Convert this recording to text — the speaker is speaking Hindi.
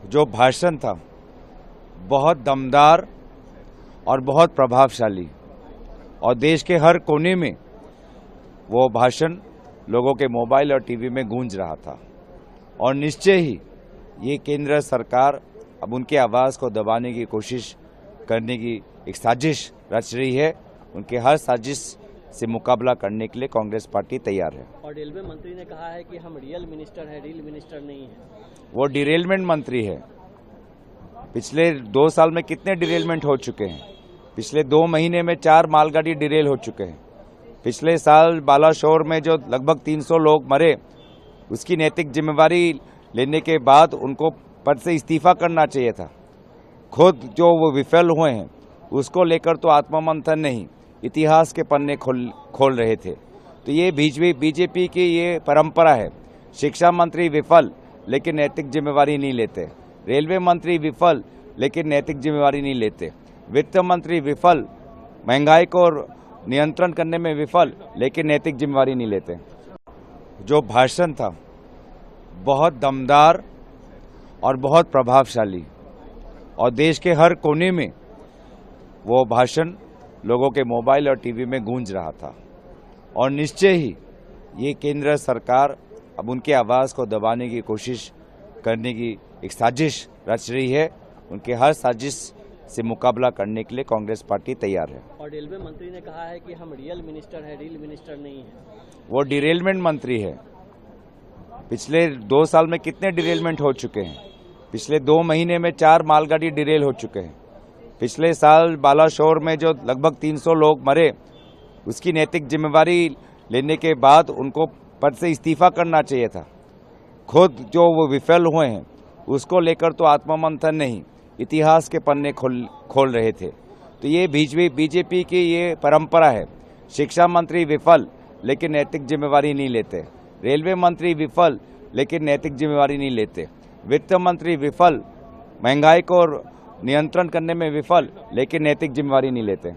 जो भाषण था बहुत दमदार और बहुत प्रभावशाली और देश के हर कोने में वो भाषण लोगों के मोबाइल और टीवी में गूंज रहा था और निश्चय ही ये केंद्र सरकार अब उनके आवाज़ को दबाने की कोशिश करने की एक साजिश रच रही है। उनके हर साजिश से मुकाबला करने के लिए कांग्रेस पार्टी तैयार है। और रेलवे मंत्री ने कहा है कि हम रियल मिनिस्टर हैं, रील मिनिस्टर नहीं है। वो डिरेलमेंट मंत्री है। पिछले 2 साल में कितने डिरेलमेंट हो चुके हैं? पिछले 2 महीने में 4 मालगाड़ी डिरेल हो चुके हैं। पिछले साल बालाशोर में जो लगभग 300 लोग मरे, उसकी नैतिक जिम्मेवारी लेने के बाद उनको पद से इस्तीफा करना चाहिए था। खुद जो वो विफल हुए हैं उसको लेकर तो आत्ममंथन नहीं, इतिहास के पन्ने खोल रहे थे। तो ये बीजेपी की ये परंपरा है। शिक्षा मंत्री विफल लेकिन नैतिक जिम्मेवारी नहीं लेते, रेलवे मंत्री विफल लेकिन नैतिक जिम्मेवारी नहीं लेते, वित्त मंत्री विफल, महंगाई को नियंत्रण करने में विफल लेकिन नैतिक जिम्मेवारी नहीं लेते। जो भाषण था बहुत दमदार और बहुत प्रभावशाली और देश के हर कोने में वो भाषण लोगों के मोबाइल और टीवी में गूंज रहा था और निश्चय ही ये केंद्र सरकार अब उनके आवाज़ को दबाने की कोशिश करने की एक साजिश रच रही है। उनके हर साजिश से मुकाबला करने के लिए कांग्रेस पार्टी तैयार है। और रेलवे मंत्री ने कहा है कि हम रियल मिनिस्टर हैं, रील मिनिस्टर नहीं है। वो डिरेलमेंट मंत्री है। पिछले 2 साल में कितने डिरेलमेंट हो चुके हैं? पिछले 2 महीने में 4 मालगाड़ी डिरेल हो चुके हैं। पिछले साल बालाशोर में जो लगभग 300 लोग मरे, उसकी नैतिक जिम्मेवारी लेने के बाद उनको पद से इस्तीफा करना चाहिए था। खुद जो वो विफल हुए हैं उसको लेकर तो आत्ममंथन नहीं, इतिहास के पन्ने खोल रहे थे। तो ये बीजेपी की ये परंपरा है। शिक्षा मंत्री विफल लेकिन नैतिक जिम्मेवारी नहीं लेते, रेलवे मंत्री विफल लेकिन नैतिक जिम्मेवारी नहीं लेते, वित्त मंत्री विफल, महंगाई को नियंत्रण करने में विफल लेकिन नैतिक जिम्मेवारी नहीं लेते।